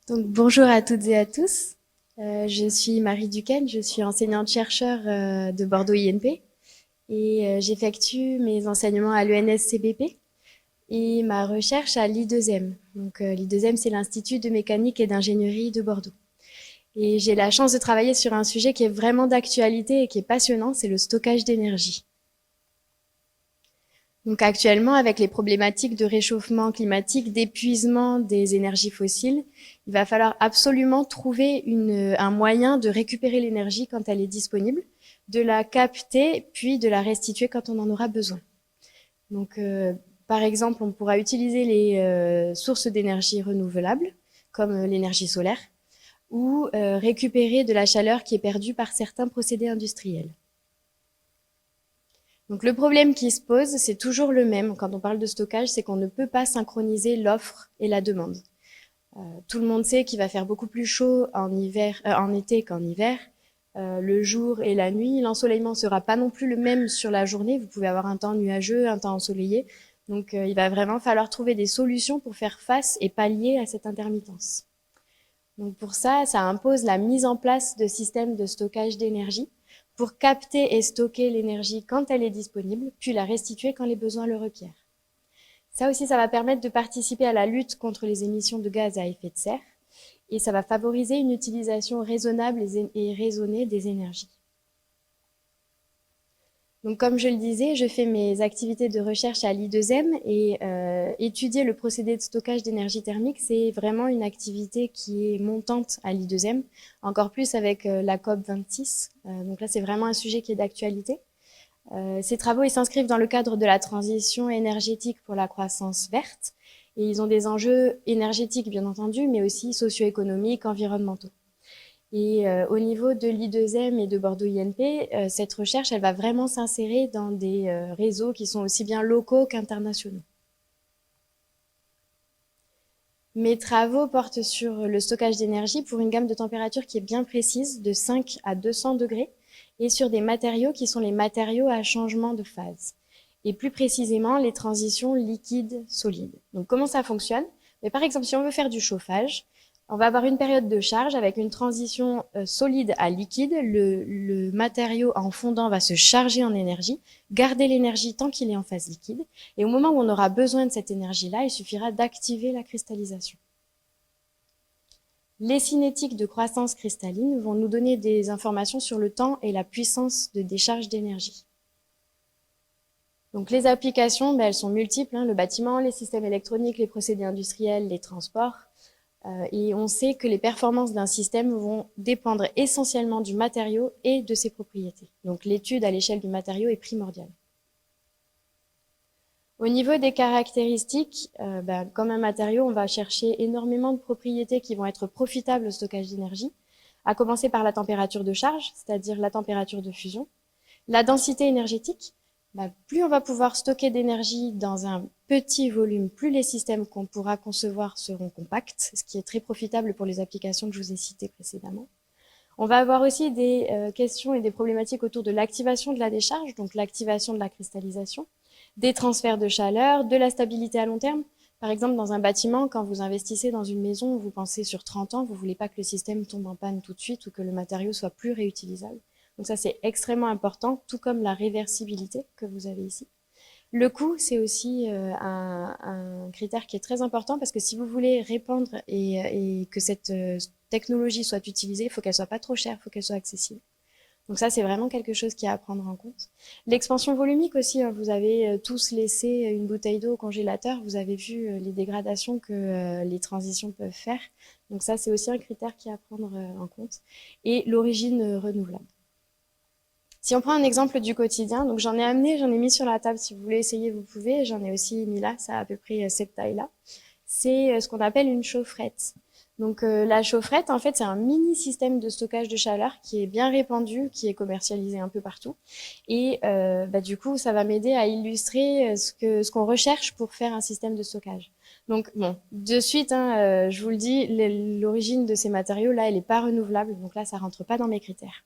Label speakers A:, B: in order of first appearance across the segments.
A: Donc, bonjour à toutes et à tous. Je suis Marie Duquesne, je suis enseignante-chercheur de Bordeaux INP et j'effectue mes enseignements à l'ENSCBP et ma recherche à l'I2M. Donc, l'I2M, c'est l'Institut de mécanique et d'ingénierie de Bordeaux. Et j'ai la chance de travailler sur un sujet qui est vraiment d'actualité et qui est passionnant, c'est le stockage d'énergie. Donc actuellement, avec les problématiques de réchauffement climatique, d'épuisement des énergies fossiles, il va falloir absolument trouver un moyen de récupérer l'énergie quand elle est disponible, de la capter, puis de la restituer quand on en aura besoin. Donc, par exemple, on pourra utiliser les sources d'énergie renouvelables, comme l'énergie solaire, ou récupérer de la chaleur qui est perdue par certains procédés industriels. Donc le problème qui se pose, c'est toujours le même quand on parle de stockage, c'est qu'on ne peut pas synchroniser l'offre et la demande. Tout le monde sait qu'il va faire beaucoup plus chaud en été qu'en hiver. Le jour et la nuit, l'ensoleillement ne sera pas non plus le même sur la journée. Vous pouvez avoir un temps nuageux, un temps ensoleillé. Donc il va vraiment falloir trouver des solutions pour faire face et pallier à cette intermittence. Donc pour ça, ça impose la mise en place de systèmes de stockage d'énergie pour capter et stocker l'énergie quand elle est disponible, puis la restituer quand les besoins le requièrent. Ça aussi, ça va permettre de participer à la lutte contre les émissions de gaz à effet de serre et ça va favoriser une utilisation raisonnable et raisonnée des énergies. Donc, comme je le disais, je fais mes activités de recherche à l'I2M et étudier le procédé de stockage d'énergie thermique, c'est vraiment une activité qui est montante à l'I2M, encore plus avec la COP26. Donc là, c'est vraiment un sujet qui est d'actualité. Ces travaux, ils s'inscrivent dans le cadre de la transition énergétique pour la croissance verte et ils ont des enjeux énergétiques, bien entendu, mais aussi socio-économiques, environnementaux. Et au niveau de l'I2M et de Bordeaux INP, cette recherche, elle va vraiment s'insérer dans des réseaux qui sont aussi bien locaux qu'internationaux. Mes travaux portent sur le stockage d'énergie pour une gamme de températures qui est bien précise, de 5 à 200 degrés, et sur des matériaux qui sont les matériaux à changement de phase. Et plus précisément, les transitions liquides-solides. Donc comment ça fonctionne? Mais par exemple, si on veut faire du chauffage, on va avoir une période de charge avec une transition solide à liquide. Le matériau en fondant va se charger en énergie, garder l'énergie tant qu'il est en phase liquide. Et au moment où on aura besoin de cette énergie-là, il suffira d'activer la cristallisation. Les cinétiques de croissance cristalline vont nous donner des informations sur le temps et la puissance de décharge d'énergie. Donc les applications, elles sont multiples, le bâtiment, les systèmes électroniques, les procédés industriels, les transports. Et on sait que les performances d'un système vont dépendre essentiellement du matériau et de ses propriétés. Donc l'étude à l'échelle du matériau est primordiale. Au niveau des caractéristiques, comme un matériau, on va chercher énormément de propriétés qui vont être profitables au stockage d'énergie, à commencer par la température de charge, c'est-à-dire la température de fusion, la densité énergétique. Plus on va pouvoir stocker d'énergie dans un petit volume, plus les systèmes qu'on pourra concevoir seront compacts, ce qui est très profitable pour les applications que je vous ai citées précédemment. On va avoir aussi des questions et des problématiques autour de l'activation de la décharge, donc l'activation de la cristallisation, des transferts de chaleur, de la stabilité à long terme. Par exemple, dans un bâtiment, quand vous investissez dans une maison, vous pensez sur 30 ans, vous ne voulez pas que le système tombe en panne tout de suite ou que le matériau soit plus réutilisable. Donc ça, c'est extrêmement important, tout comme la réversibilité que vous avez ici. Le coût, c'est aussi un critère qui est très important parce que si vous voulez répandre et que cette technologie soit utilisée, il faut qu'elle soit pas trop chère, il faut qu'elle soit accessible. Donc ça, c'est vraiment quelque chose qui est à prendre en compte. L'expansion volumique aussi, vous avez tous laissé une bouteille d'eau au congélateur, vous avez vu les dégradations que les transitions peuvent faire. Donc ça, c'est aussi un critère qui est à prendre en compte. Et l'origine renouvelable. Si on prend un exemple du quotidien, donc j'en ai mis sur la table, si vous voulez essayer, vous pouvez. J'en ai aussi mis là, ça a à peu près cette taille-là. C'est ce qu'on appelle une chaufferette. Donc la chaufferette, en fait, c'est un mini système de stockage de chaleur qui est bien répandu, qui est commercialisé un peu partout. Et du coup, ça va m'aider à illustrer ce qu'on recherche pour faire un système de stockage. Donc bon, de suite, je vous le dis, l'origine de ces matériaux-là, elle n'est pas renouvelable. Donc là, ça rentre pas dans mes critères.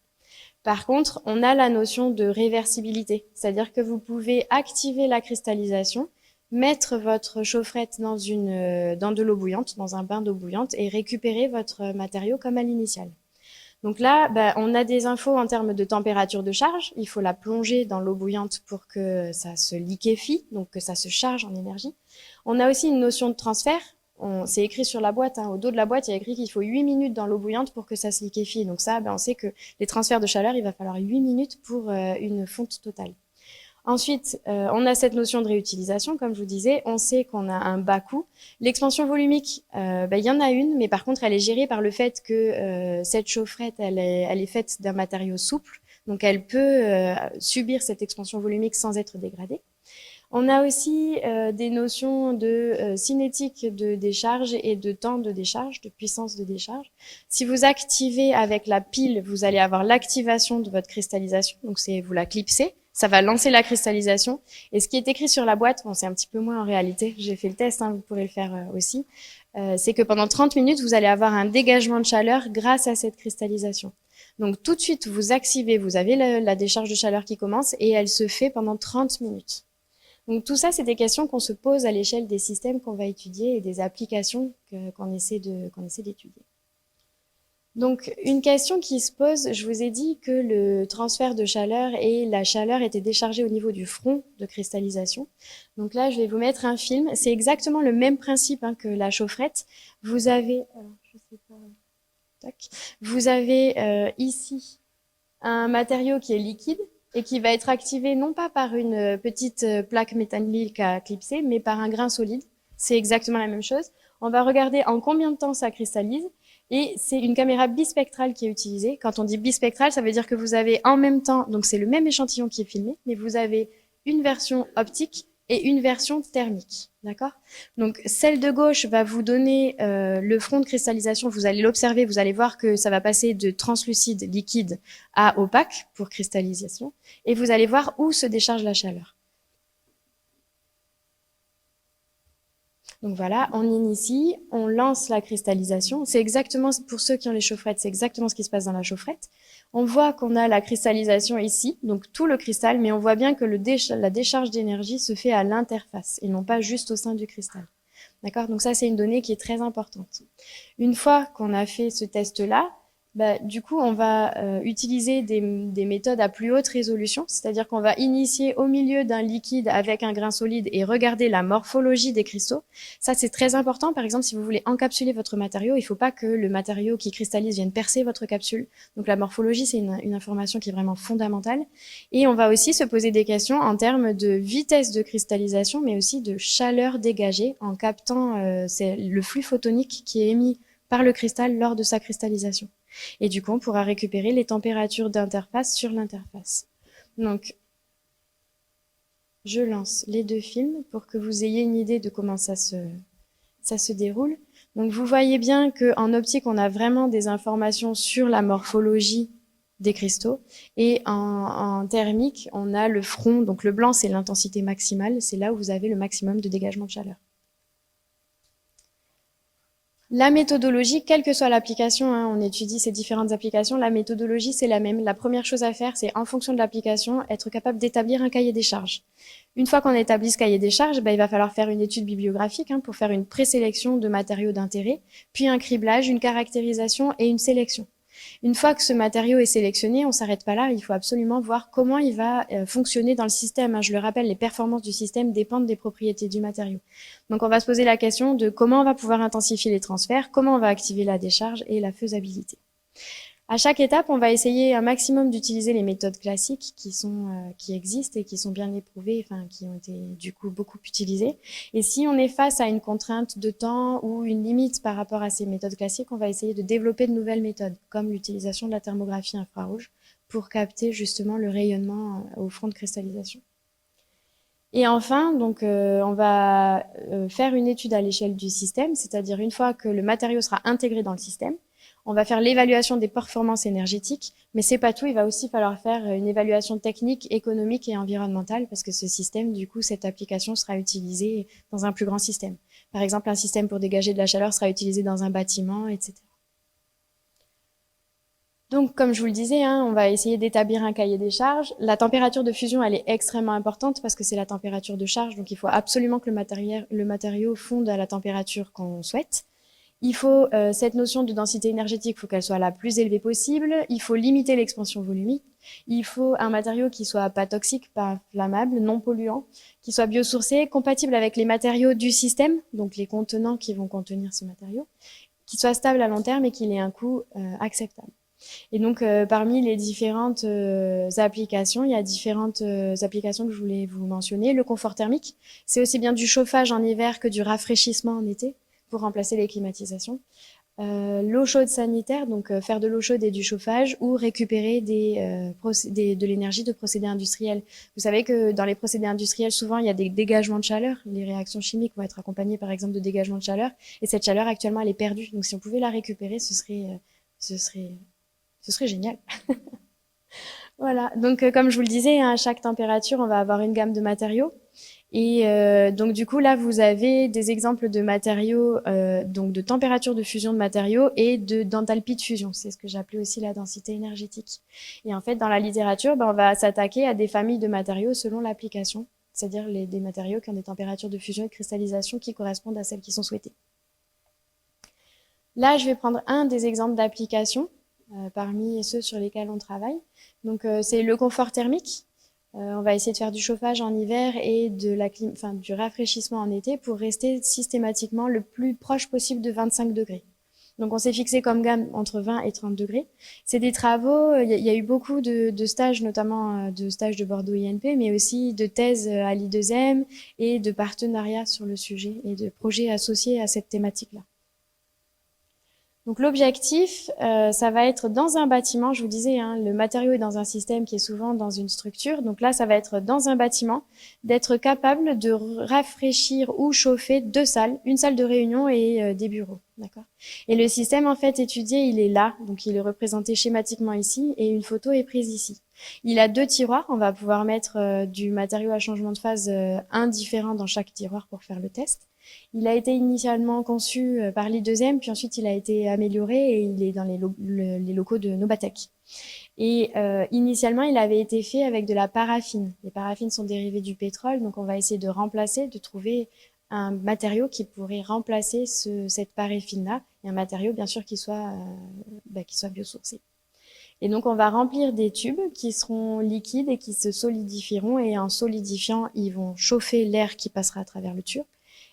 A: Par contre, on a la notion de réversibilité, c'est-à-dire que vous pouvez activer la cristallisation, mettre votre chaufferette dans dans de l'eau bouillante, dans un bain d'eau bouillante, et récupérer votre matériau comme à l'initiale. Donc là, on a des infos en termes de température de charge. Il faut la plonger dans l'eau bouillante pour que ça se liquéfie, donc que ça se charge en énergie. On a aussi une notion de transfert. C'est écrit sur la boîte, hein, au dos de la boîte, il y a écrit qu'il faut 8 minutes dans l'eau bouillante pour que ça se liquéfie. Donc ça, on sait que les transferts de chaleur, il va falloir 8 minutes pour une fonte totale. Ensuite, on a cette notion de réutilisation, comme je vous disais. On sait qu'on a un bas coût. L'expansion volumique, il y en a une, mais par contre, elle est gérée par le fait que cette chaufferette, elle est faite d'un matériau souple. Donc, elle peut subir cette expansion volumique sans être dégradée. On a aussi des notions de cinétique de décharge et de temps de décharge, de puissance de décharge. Si vous activez avec la pile, vous allez avoir l'activation de votre cristallisation. Donc, vous la clipsez. Ça va lancer la cristallisation. Et ce qui est écrit sur la boîte, bon, c'est un petit peu moins en réalité, j'ai fait le test, hein, vous pourrez le faire aussi, c'est que pendant 30 minutes, vous allez avoir un dégagement de chaleur grâce à cette cristallisation. Donc tout de suite, vous activez, vous avez la décharge de chaleur qui commence et elle se fait pendant 30 minutes. Donc tout ça, c'est des questions qu'on se pose à l'échelle des systèmes qu'on va étudier et des applications qu'on essaie d'étudier. Donc, une question qui se pose, je vous ai dit que le transfert de chaleur et la chaleur étaient déchargés au niveau du front de cristallisation. Donc là, je vais vous mettre un film. C'est exactement le même principe hein, que la chaufferette. Vous avez, je sais pas, tac. Vous avez ici un matériau qui est liquide et qui va être activé non pas par une petite plaque métallique à clipser, mais par un grain solide. C'est exactement la même chose. On va regarder en combien de temps ça cristallise. Et c'est une caméra bispectrale qui est utilisée. Quand on dit bispectrale, ça veut dire que vous avez en même temps, donc c'est le même échantillon qui est filmé, mais vous avez une version optique et une version thermique. D'accord? Donc celle de gauche va vous donner le front de cristallisation. Vous allez l'observer, vous allez voir que ça va passer de translucide, liquide, à opaque pour cristallisation. Et vous allez voir où se décharge la chaleur. Donc voilà, on initie, on lance la cristallisation. C'est exactement, pour ceux qui ont les chaufferettes, c'est exactement ce qui se passe dans la chaufferette. On voit qu'on a la cristallisation ici, donc tout le cristal, mais on voit bien que la décharge d'énergie se fait à l'interface et non pas juste au sein du cristal. D'accord? Donc ça, c'est une donnée qui est très importante. Une fois qu'on a fait ce test-là, du coup, on va utiliser des méthodes à plus haute résolution, c'est-à-dire qu'on va initier au milieu d'un liquide avec un grain solide et regarder la morphologie des cristaux. Ça, c'est très important. Par exemple, si vous voulez encapsuler votre matériau, il ne faut pas que le matériau qui cristallise vienne percer votre capsule. Donc la morphologie, c'est une information qui est vraiment fondamentale. Et on va aussi se poser des questions en termes de vitesse de cristallisation, mais aussi de chaleur dégagée en captant c'est le flux photonique qui est émis par le cristal lors de sa cristallisation. Et du coup, on pourra récupérer les températures d'interface sur l'interface. Donc, je lance les deux films pour que vous ayez une idée de comment ça se déroule. Donc, vous voyez bien qu'en optique, on a vraiment des informations sur la morphologie des cristaux. Et en thermique, on a le front. Donc, le blanc, c'est l'intensité maximale. C'est là où vous avez le maximum de dégagement de chaleur. La méthodologie, quelle que soit l'application, hein, on étudie ces différentes applications, la méthodologie, c'est la même. La première chose à faire, c'est en fonction de l'application, être capable d'établir un cahier des charges. Une fois qu'on a établi ce cahier des charges, il va falloir faire une étude bibliographique hein, pour faire une présélection de matériaux d'intérêt, puis un criblage, une caractérisation et une sélection. Une fois que ce matériau est sélectionné, on ne s'arrête pas là, il faut absolument voir comment il va fonctionner dans le système. Hein. Je le rappelle, les performances du système dépendent des propriétés du matériau. Donc on va se poser la question de comment on va pouvoir intensifier les transferts, comment on va activer la décharge et la faisabilité. À chaque étape, on va essayer un maximum d'utiliser les méthodes classiques qui existent et qui sont bien éprouvées, enfin qui ont été du coup beaucoup utilisées. Et si on est face à une contrainte de temps ou une limite par rapport à ces méthodes classiques, on va essayer de développer de nouvelles méthodes, comme l'utilisation de la thermographie infrarouge pour capter justement le rayonnement au front de cristallisation. Et enfin, donc, on va faire une étude à l'échelle du système, c'est-à-dire une fois que le matériau sera intégré dans le système, on va faire l'évaluation des performances énergétiques, mais c'est pas tout, il va aussi falloir faire une évaluation technique, économique et environnementale, parce que ce système, du coup, cette application sera utilisée dans un plus grand système. Par exemple, un système pour dégager de la chaleur sera utilisé dans un bâtiment, etc. Donc, comme je vous le disais, hein, on va essayer d'établir un cahier des charges. La température de fusion, elle est extrêmement importante parce que c'est la température de charge. Donc, il faut absolument que le matériau fonde à la température qu'on souhaite. Il faut cette notion de densité énergétique, il faut qu'elle soit la plus élevée possible. Il faut limiter l'expansion volumique. Il faut un matériau qui soit pas toxique, pas inflammable, non polluant, qui soit biosourcé, compatible avec les matériaux du système, donc les contenants qui vont contenir ce matériau, qui soit stable à long terme et qu'il ait un coût acceptable. Et donc, parmi les différentes applications, il y a différentes applications que je voulais vous mentionner. Le confort thermique, c'est aussi bien du chauffage en hiver que du rafraîchissement en été pour remplacer les climatisations. L'eau chaude sanitaire, donc faire de l'eau chaude et du chauffage ou récupérer de l'énergie de procédés industriels. Vous savez que dans les procédés industriels, souvent, il y a des dégagements de chaleur. Les réactions chimiques vont être accompagnées, par exemple, de dégagements de chaleur. Et cette chaleur, actuellement, elle est perdue. Donc, si on pouvait la récupérer, ce serait génial. Voilà. Donc, comme je vous le disais, hein, à chaque température, on va avoir une gamme de matériaux. Et donc du coup là vous avez des exemples de matériaux, donc de température de fusion de matériaux et d'enthalpie de fusion. C'est ce que j'appelais aussi la densité énergétique. Et en fait dans la littérature, on va s'attaquer à des familles de matériaux selon l'application, c'est-à-dire des matériaux qui ont des températures de fusion et de cristallisation qui correspondent à celles qui sont souhaitées. Là je vais prendre un des exemples d'application parmi ceux sur lesquels on travaille. Donc c'est le confort thermique. On va essayer de faire du chauffage en hiver et du rafraîchissement en été pour rester systématiquement le plus proche possible de 25 degrés. Donc on s'est fixé comme gamme entre 20 et 30 degrés. C'est des travaux, il y a eu beaucoup de stages, notamment de stages de Bordeaux INP, mais aussi de thèses à l'I2M et de partenariats sur le sujet et de projets associés à cette thématique-là. Donc l'objectif, ça va être dans un bâtiment, je vous disais, hein, le matériau est dans un système qui est souvent dans une structure. Donc là, ça va être dans un bâtiment, d'être capable de rafraîchir ou chauffer 2 salles, une salle de réunion et des bureaux. D'accord. Et le système en fait étudié, il est là, donc il est représenté schématiquement ici et une photo est prise ici. Il a 2 tiroirs, on va pouvoir mettre du matériau à changement de phase indifférent dans chaque tiroir pour faire le test. Il a été initialement conçu par l'I2M, puis ensuite il a été amélioré et il est dans les locaux de Nobatec. Et initialement, il avait été fait avec de la paraffine. Les paraffines sont dérivées du pétrole, donc on va essayer de remplacer, de trouver un matériau qui pourrait remplacer cette paraffine-là, et un matériau bien sûr qui soit biosourcé. Et donc on va remplir des tubes qui seront liquides et qui se solidifieront, et en solidifiant, ils vont chauffer l'air qui passera à travers le tube.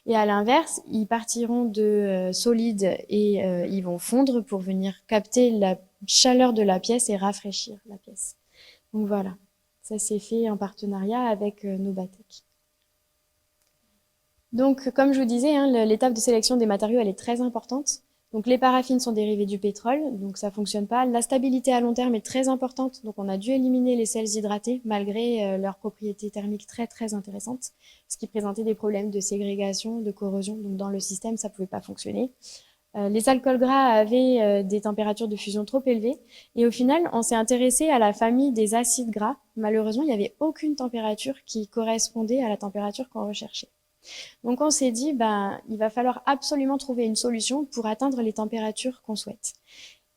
A: Et à l'inverse, ils partiront de solides et ils vont fondre pour venir capter la chaleur de la pièce et rafraîchir la pièce. Donc voilà, ça s'est fait en partenariat avec Nobatec. Donc comme je vous disais, hein, l'étape de sélection des matériaux, elle est très importante. Donc les paraffines sont dérivées du pétrole, donc ça fonctionne pas. La stabilité à long terme est très importante, donc on a dû éliminer les sels hydratés malgré leurs propriétés thermiques très très intéressantes, ce qui présentait des problèmes de ségrégation, de corrosion. Donc dans le système, ça pouvait pas fonctionner. Les alcools gras avaient des températures de fusion trop élevées et au final, on s'est intéressé à la famille des acides gras. Malheureusement, il n'y avait aucune température qui correspondait à la température qu'on recherchait. Donc on s'est dit, il va falloir absolument trouver une solution pour atteindre les températures qu'on souhaite.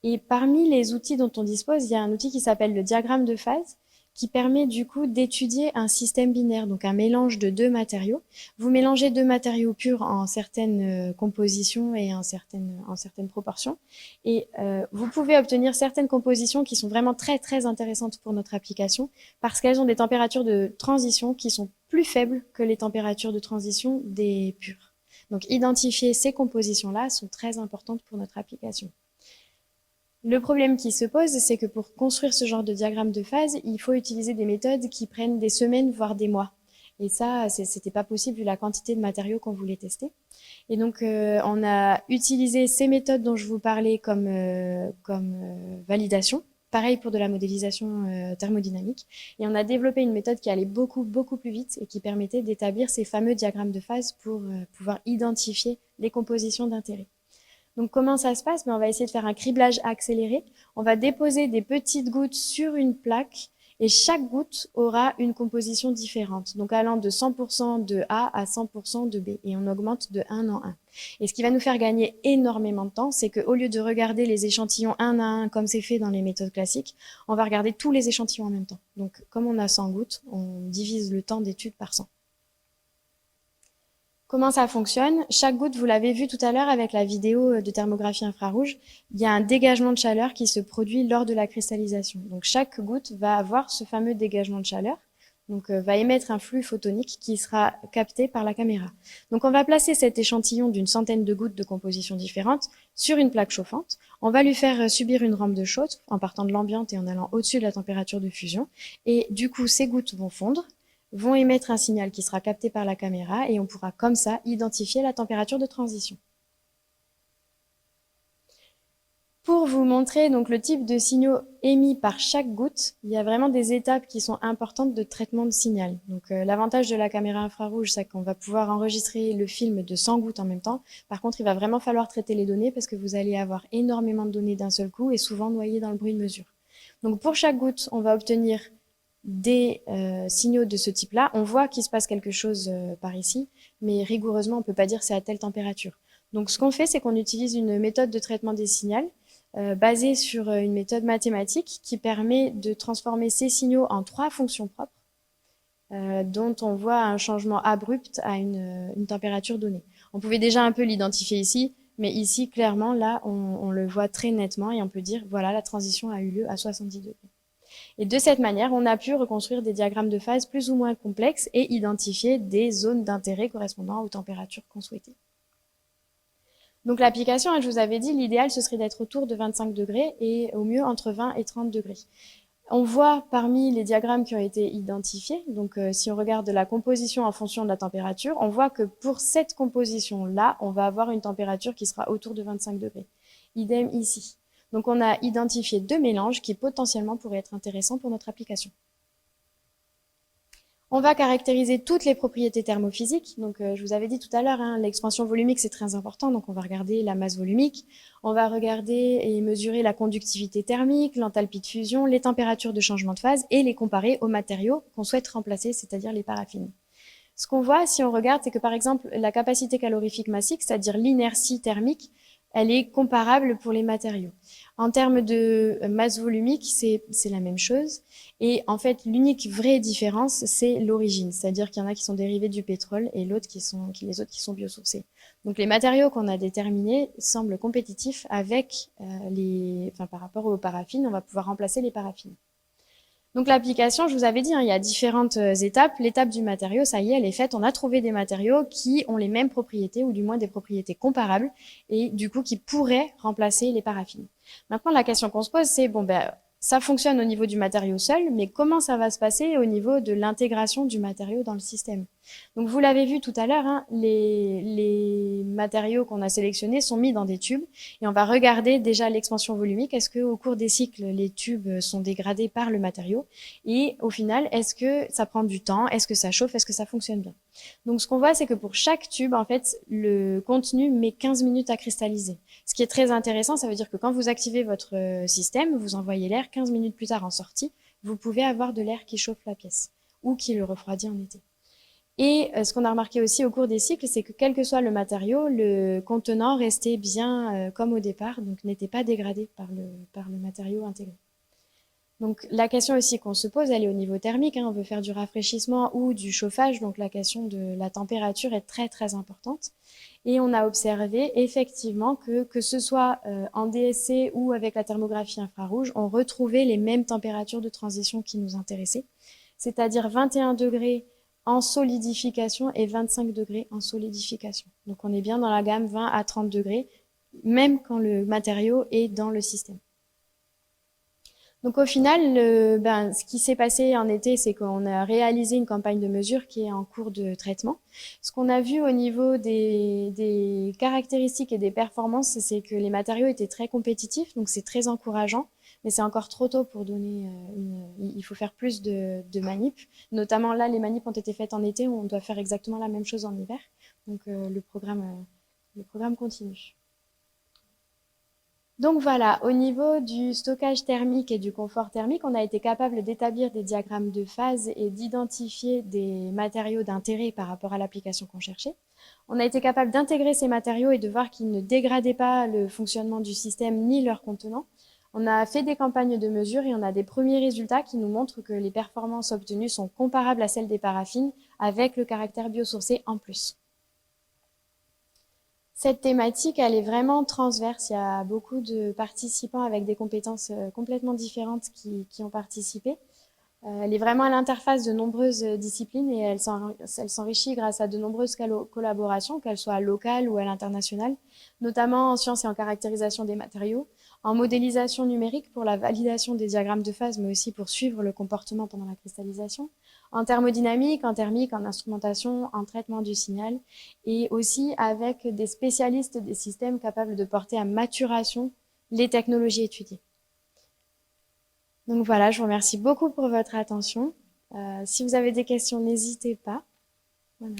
A: Et parmi les outils dont on dispose, il y a un outil qui s'appelle le diagramme de phase, qui permet du coup d'étudier un système binaire, donc un mélange de 2 matériaux. Vous mélangez 2 matériaux purs en certaines compositions et en certaines proportions, et vous pouvez obtenir certaines compositions qui sont vraiment très très intéressantes pour notre application, parce qu'elles ont des températures de transition qui sont plus faibles que les températures de transition des purs. Donc identifier ces compositions-là sont très importantes pour notre application. Le problème qui se pose, c'est que pour construire ce genre de diagramme de phase, il faut utiliser des méthodes qui prennent des semaines, voire des mois. Et ça, c'était pas possible vu la quantité de matériaux qu'on voulait tester. Et donc, on a utilisé ces méthodes dont je vous parlais comme validation. Pareil pour de la modélisation thermodynamique. Et on a développé une méthode qui allait beaucoup, beaucoup plus vite et qui permettait d'établir ces fameux diagrammes de phase pour pouvoir identifier les compositions d'intérêt. Donc comment ça se passe? On va essayer de faire un criblage accéléré. On va déposer des petites gouttes sur une plaque Et chaque goutte aura une composition différente, donc allant de 100% de A à 100% de B, et on augmente de 1 en 1. Et ce qui va nous faire gagner énormément de temps, c'est qu'au lieu de regarder les échantillons un à un, comme c'est fait dans les méthodes classiques, on va regarder tous les échantillons en même temps. Donc, comme on a 100 gouttes, on divise le temps d'étude par 100. Comment ça fonctionne? Chaque goutte, vous l'avez vu tout à l'heure avec la vidéo de thermographie infrarouge, il y a un dégagement de chaleur qui se produit lors de la cristallisation. Donc chaque goutte va avoir ce fameux dégagement de chaleur, donc va émettre un flux photonique qui sera capté par la caméra. Donc on va placer cet échantillon d'une centaine de gouttes de composition différentes sur une plaque chauffante. On va lui faire subir une rampe de chauffe en partant de l'ambiante et en allant au-dessus de la température de fusion. Et du coup, ces gouttes vont fondre, vont émettre un signal qui sera capté par la caméra et on pourra comme ça identifier la température de transition. Pour vous montrer donc le type de signaux émis par chaque goutte, il y a vraiment des étapes qui sont importantes de traitement de signal. Donc l'avantage de la caméra infrarouge, c'est qu'on va pouvoir enregistrer le film de 100 gouttes en même temps. Par contre, il va vraiment falloir traiter les données parce que vous allez avoir énormément de données d'un seul coup et souvent noyées dans le bruit de mesure. Donc pour chaque goutte, on va obtenir des signaux de ce type-là. On voit qu'il se passe quelque chose par ici, mais rigoureusement, on ne peut pas dire c'est à telle température. Donc ce qu'on fait, c'est qu'on utilise une méthode de traitement des signaux basée sur une méthode mathématique qui permet de transformer ces signaux en 3 fonctions propres dont on voit un changement abrupt à une température donnée. On pouvait déjà un peu l'identifier ici, mais ici, clairement, là, on le voit très nettement et on peut dire, voilà, la transition a eu lieu à 70 degrés. Et de cette manière, on a pu reconstruire des diagrammes de phase plus ou moins complexes et identifier des zones d'intérêt correspondant aux températures qu'on souhaitait. Donc l'application, je vous avais dit, l'idéal, ce serait d'être autour de 25 degrés et au mieux entre 20 et 30 degrés. On voit parmi les diagrammes qui ont été identifiés, donc si on regarde la composition en fonction de la température, on voit que pour cette composition-là, on va avoir une température qui sera autour de 25 degrés. Idem ici. Donc on a identifié 2 mélanges qui potentiellement pourraient être intéressants pour notre application. On va caractériser toutes les propriétés thermophysiques. Donc, je vous avais dit tout à l'heure, hein, l'expansion volumique, c'est très important. Donc, on va regarder la masse volumique. On va regarder et mesurer la conductivité thermique, l'enthalpie de fusion, les températures de changement de phase et les comparer aux matériaux qu'on souhaite remplacer, c'est-à-dire les paraffines. Ce qu'on voit, si on regarde, c'est que, par exemple, la capacité calorifique massique, c'est-à-dire l'inertie thermique, elle est comparable pour les matériaux. En termes de masse volumique, c'est la même chose. Et en fait, l'unique vraie différence, c'est l'origine. C'est-à-dire qu'il y en a qui sont dérivés du pétrole et les autres qui sont biosourcés. Donc les matériaux qu'on a déterminés semblent compétitifs avec par rapport aux paraffines, on va pouvoir remplacer les paraffines. Donc l'application, je vous avais dit, hein, il y a différentes étapes. L'étape du matériau, ça y est, elle est faite. On a trouvé des matériaux qui ont les mêmes propriétés ou du moins des propriétés comparables et du coup qui pourraient remplacer les paraffines. Maintenant, la question qu'on se pose, c'est bon, ben ça fonctionne au niveau du matériau seul, mais comment ça va se passer au niveau de l'intégration du matériau dans le système? Donc vous l'avez vu tout à l'heure, hein, les matériaux qu'on a sélectionnés sont mis dans des tubes et on va regarder déjà l'expansion volumique. Est-ce qu'au cours des cycles, les tubes sont dégradés par le matériau? Et au final, est-ce que ça prend du temps? Est-ce que ça chauffe? Est-ce que ça fonctionne bien? Donc ce qu'on voit, c'est que pour chaque tube, en fait, le contenu met 15 minutes à cristalliser. Ce qui est très intéressant, ça veut dire que quand vous activez votre système, vous envoyez l'air 15 minutes plus tard en sortie, vous pouvez avoir de l'air qui chauffe la pièce ou qui le refroidit en été. Et ce qu'on a remarqué aussi au cours des cycles, c'est que quel que soit le matériau, le contenant restait bien comme au départ, donc n'était pas dégradé par le matériau intégré. Donc la question aussi qu'on se pose, elle est au niveau thermique, hein, on veut faire du rafraîchissement ou du chauffage, donc la question de la température est très très importante. Et on a observé effectivement que ce soit en DSC ou avec la thermographie infrarouge, on retrouvait les mêmes températures de transition qui nous intéressaient, c'est-à-dire 21 degrés en solidification et 25 degrés en solidification. Donc on est bien dans la gamme 20 à 30 degrés, même quand le matériau est dans le système. Donc au final, ce qui s'est passé en été, c'est qu'on a réalisé une campagne de mesure qui est en cours de traitement. Ce qu'on a vu au niveau des caractéristiques et des performances, c'est que les matériaux étaient très compétitifs, donc c'est très encourageant, mais c'est encore trop tôt pour donner il faut faire plus de manips. Notamment là, les manips ont été faites en été, on doit faire exactement la même chose en hiver. Donc le programme continue. Donc voilà, au niveau du stockage thermique et du confort thermique, on a été capable d'établir des diagrammes de phase et d'identifier des matériaux d'intérêt par rapport à l'application qu'on cherchait. On a été capable d'intégrer ces matériaux et de voir qu'ils ne dégradaient pas le fonctionnement du système ni leur contenant. On a fait des campagnes de mesure et on a des premiers résultats qui nous montrent que les performances obtenues sont comparables à celles des paraffines avec le caractère biosourcé en plus. Cette thématique, elle est vraiment transverse. Il y a beaucoup de participants avec des compétences complètement différentes qui ont participé. Elle est vraiment à l'interface de nombreuses disciplines et elle s'enrichit grâce à de nombreuses collaborations, qu'elles soient locales ou à l'international, notamment en sciences et en caractérisation des matériaux, en modélisation numérique pour la validation des diagrammes de phase, mais aussi pour suivre le comportement pendant la cristallisation, en thermodynamique, en thermique, en instrumentation, en traitement du signal, et aussi avec des spécialistes des systèmes capables de porter à maturation les technologies étudiées. Donc voilà, je vous remercie beaucoup pour votre attention. Si vous avez des questions, n'hésitez pas. Voilà.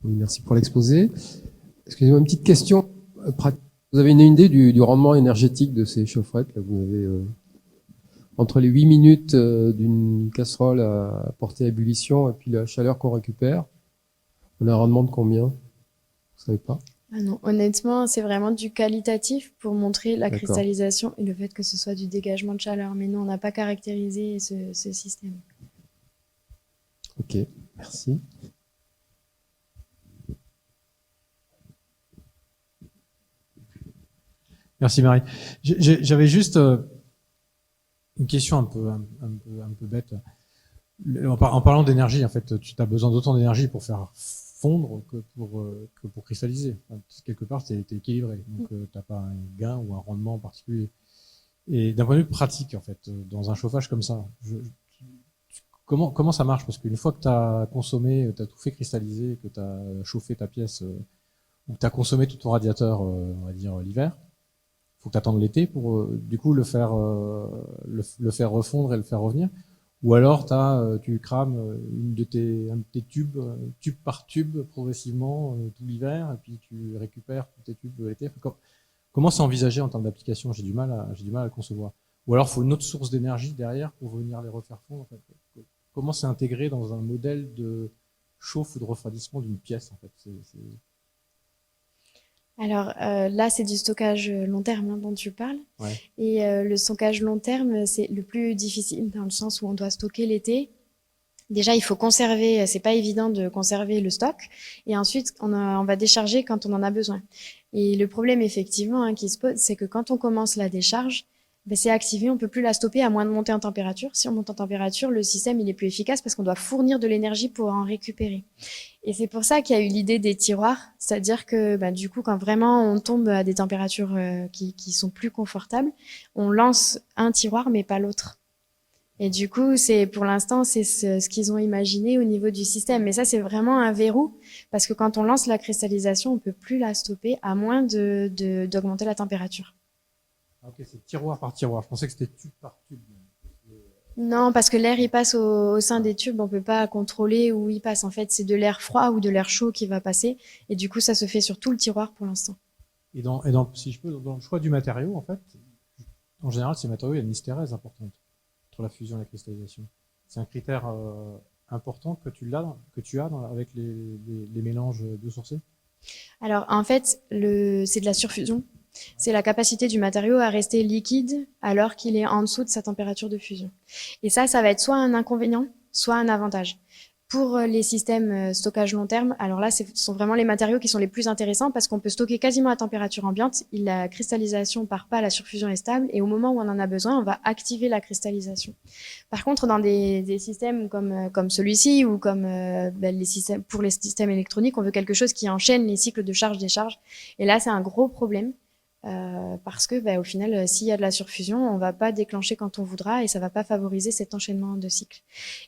B: Oui, merci pour l'exposé. Excusez-moi, une petite question pratique. Vous avez une idée du rendement énergétique de ces chaufferettes là, vous avez entre les 8 minutes d'une casserole à porter à ébullition et puis la chaleur qu'on récupère, on a un rendement de combien? Vous savez pas?
A: Ah non, honnêtement, c'est vraiment du qualitatif pour montrer la
B: D'accord.
A: cristallisation et le fait que ce soit du dégagement de chaleur. Mais non, on n'a pas caractérisé ce système.
B: Ok, merci.
C: Merci Marie. J'avais juste une question un peu bête. En parlant d'énergie, en fait, tu as besoin d'autant d'énergie pour faire fondre que pour cristalliser. Enfin, quelque part, tu es équilibré, donc t'as pas un gain ou un rendement particulier. Et d'un point de vue pratique, en fait, dans un chauffage comme ça, comment ça marche? Parce qu'une fois que tu as consommé, tu as tout fait cristalliser, que tu as chauffé ta pièce, ou que tu as consommé tout ton radiateur, on va dire l'hiver, faut que tu attendes l'été pour du coup le faire refondre et le faire revenir. Ou alors tu crames un de tes tubes, tube par tube, progressivement tout l'hiver, et puis tu récupères tous tes tubes l'été. Comment c'est envisagé en termes d'application? J'ai du mal à le concevoir. Ou alors, il faut une autre source d'énergie derrière pour venir les refaire fondre. En fait. Comment c'est intégré dans un modèle de chauffe ou de refroidissement d'une pièce en fait?
A: Alors là, c'est du stockage long terme dont tu parles.
C: Ouais.
A: Et le stockage long terme, c'est le plus difficile dans le sens où on doit stocker l'été. Déjà, il faut conserver, c'est pas évident de conserver le stock. Et ensuite, on va décharger quand on en a besoin. Et le problème, effectivement, qui se pose, c'est que quand on commence la décharge, ben, c'est activé, on peut plus la stopper à moins de monter en température. Si on monte en température, le système, il est plus efficace parce qu'on doit fournir de l'énergie pour en récupérer. Et c'est pour ça qu'il y a eu l'idée des tiroirs. C'est-à-dire que, ben, du coup, quand vraiment on tombe à des températures qui sont plus confortables, on lance un tiroir, mais pas l'autre. Et du coup, pour l'instant, c'est ce qu'ils ont imaginé au niveau du système. Mais ça, c'est vraiment un verrou parce que quand on lance la cristallisation, on peut plus la stopper à moins d'augmenter la température.
C: Ok, c'est tiroir par tiroir. Je pensais que c'était tube par tube.
A: Non, parce que l'air, il passe au sein des tubes. On peut pas contrôler où il passe. En fait, c'est de l'air froid ou de l'air chaud qui va passer. Et du coup, ça se fait sur tout le tiroir pour l'instant.
C: Si je peux, dans le choix du matériau, en fait, en général, ces matériaux, il y a une hystérèse importante entre la fusion et la cristallisation. C'est un critère important que tu as avec les mélanges biosourcés?
A: Alors, en fait, c'est de la surfusion. C'est la capacité du matériau à rester liquide alors qu'il est en dessous de sa température de fusion. Et ça va être soit un inconvénient, soit un avantage. Pour les systèmes stockage long terme, alors là, ce sont vraiment les matériaux qui sont les plus intéressants parce qu'on peut stocker quasiment à température ambiante. La cristallisation part pas, la surfusion est stable et au moment où on en a besoin, on va activer la cristallisation. Par contre, dans des systèmes comme celui-ci ou comme pour les systèmes électroniques, on veut quelque chose qui enchaîne les cycles de charge-décharge. Et là, c'est un gros problème. Parce que au final, s'il y a de la surfusion, on va pas déclencher quand on voudra et ça va pas favoriser cet enchaînement de cycles.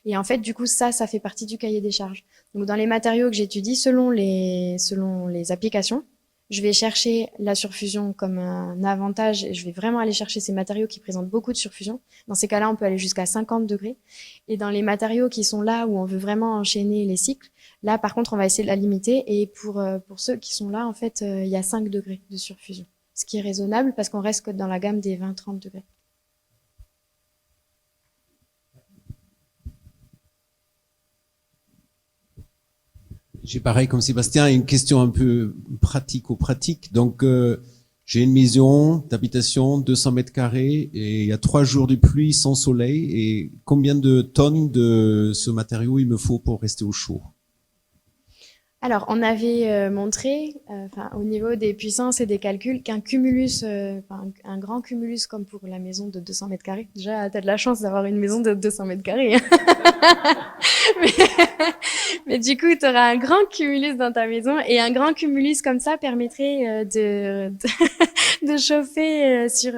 A: Et en fait, du coup, ça fait partie du cahier des charges. Donc, dans les matériaux que j'étudie, selon les applications, Je vais chercher la surfusion comme un avantage et je vais vraiment aller chercher ces matériaux qui présentent beaucoup de surfusion. Dans ces cas-là, on peut aller jusqu'à 50 degrés. Et dans les matériaux qui sont là où on veut vraiment enchaîner les cycles, là, par contre, on va essayer de la limiter. Et pour ceux qui sont là, en fait, il y a 5 degrés de surfusion. Ce qui est raisonnable parce qu'on reste que dans la gamme des 20-30 degrés.
D: J'ai pareil comme Sébastien, une question un peu pratico-pratique. Donc, j'ai une maison d'habitation, 200 mètres carrés, et il y a 3 jours de pluie sans soleil. Et combien de tonnes de ce matériau il me faut pour rester au chaud?
A: Alors, on avait montré, au niveau des puissances et des calculs, qu'un cumulus, un grand cumulus comme pour la maison de 200 mètres carrés. Déjà, t'as de la chance d'avoir une maison de 200 mètres carrés. mais du coup, tu auras un grand cumulus dans ta maison et un grand cumulus comme ça permettrait de chauffer sur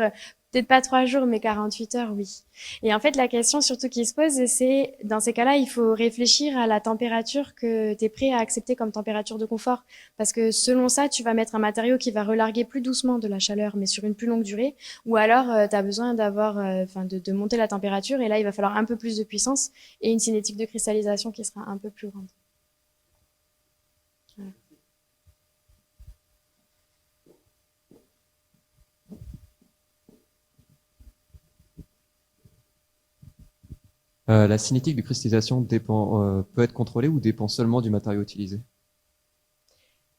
A: peut-être pas 3 jours, mais 48 heures, oui. Et en fait, la question surtout qui se pose, c'est, dans ces cas-là, il faut réfléchir à la température que tu es prêt à accepter comme température de confort. Parce que selon ça, tu vas mettre un matériau qui va relarguer plus doucement de la chaleur, mais sur une plus longue durée. Ou alors, tu as besoin d'avoir, de monter la température. Et là, il va falloir un peu plus de puissance et une cinétique de cristallisation qui sera un peu plus grande. Voilà.
E: La cinétique de cristallisation peut être contrôlée ou dépend seulement du matériau utilisé?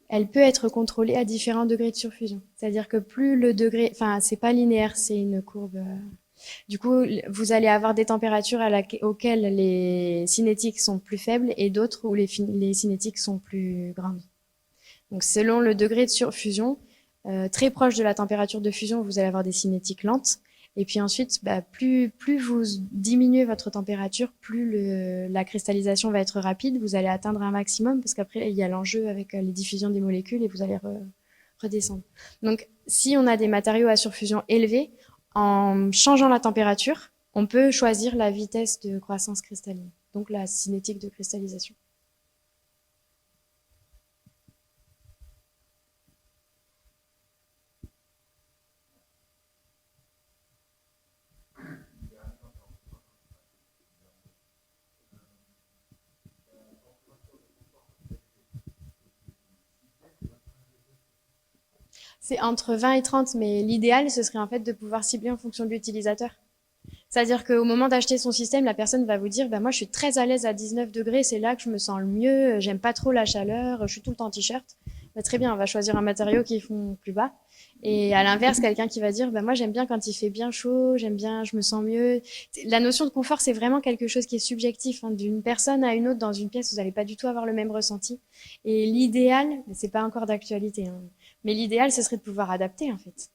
A: Elle peut être contrôlée à différents degrés de surfusion. C'est-à-dire que plus le degré, c'est pas linéaire, c'est une courbe. Du coup, vous allez avoir des températures auxquelles les cinétiques sont plus faibles et d'autres où les cinétiques sont plus grandes. Donc, selon le degré de surfusion, très proche de la température de fusion, vous allez avoir des cinétiques lentes. Et puis ensuite, plus vous diminuez votre température, plus la cristallisation va être rapide. Vous allez atteindre un maximum parce qu'après, il y a l'enjeu avec les diffusions des molécules et vous allez redescendre. Donc, si on a des matériaux à surfusion élevée, en changeant la température, on peut choisir la vitesse de croissance cristalline, donc la cinétique de cristallisation. C'est entre 20 et 30, mais l'idéal, ce serait en fait de pouvoir cibler en fonction de l'utilisateur. C'est-à-dire qu'au moment d'acheter son système, la personne va vous dire, moi, je suis très à l'aise à 19 degrés, c'est là que je me sens le mieux, j'aime pas trop la chaleur, je suis tout le temps en t-shirt. Très bien, on va choisir un matériau qui fond plus bas. Et à l'inverse, quelqu'un qui va dire, moi, j'aime bien quand il fait bien chaud, j'aime bien, je me sens mieux. La notion de confort, c'est vraiment quelque chose qui est subjectif, hein. D'une personne à une autre dans une pièce, vous n'allez pas du tout avoir le même ressenti. Et l'idéal, c'est pas encore d'actualité, hein, mais l'idéal, ce serait de pouvoir adapter, en fait.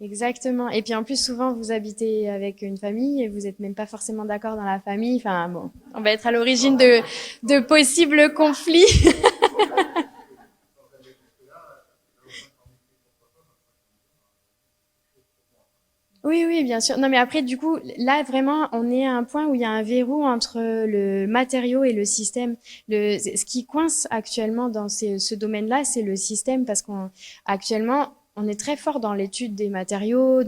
A: Exactement. Et puis en plus, souvent, vous habitez avec une famille et vous n'êtes même pas forcément d'accord dans la famille. Enfin, bon, on va être à l'origine de possibles conflits. Oui, bien sûr. Non, mais après, du coup, là, vraiment, on est à un point où il y a un verrou entre le matériau et le système. Ce qui coince actuellement dans ce domaine-là, c'est le système parce qu'actuellement, on est très fort dans l'étude des matériaux,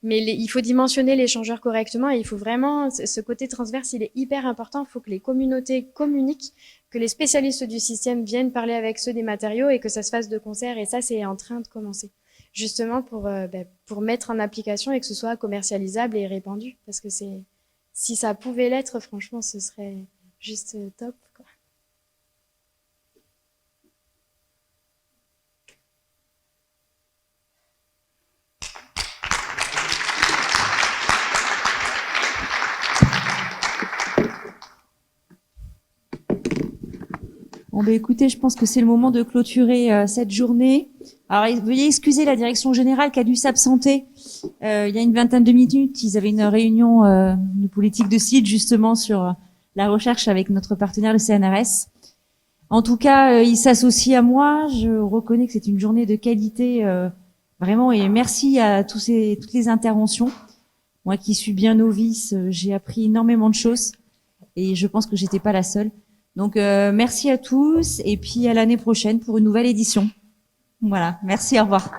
A: mais il faut dimensionner l'échangeur correctement et il faut vraiment, ce côté transverse, il est hyper important. Il faut que les communautés communiquent, que les spécialistes du système viennent parler avec ceux des matériaux et que ça se fasse de concert. Et ça, c'est en train de commencer. Justement pour mettre en application et que ce soit commercialisable et répandu. Parce que si ça pouvait l'être, franchement, ce serait juste top, quoi.
F: Bon, écoutez, je pense que c'est le moment de clôturer cette journée. Alors, veuillez excuser la direction générale qui a dû s'absenter. Il y a une vingtaine de minutes, ils avaient une réunion de politique de site justement sur la recherche avec notre partenaire le CNRS. En tout cas, ils s'associent à moi. Je reconnais que c'est une journée de qualité vraiment et merci à toutes les interventions. Moi qui suis bien novice, j'ai appris énormément de choses et je pense que j'étais pas la seule. Donc merci à tous et puis à l'année prochaine pour une nouvelle édition. Voilà, merci, au revoir.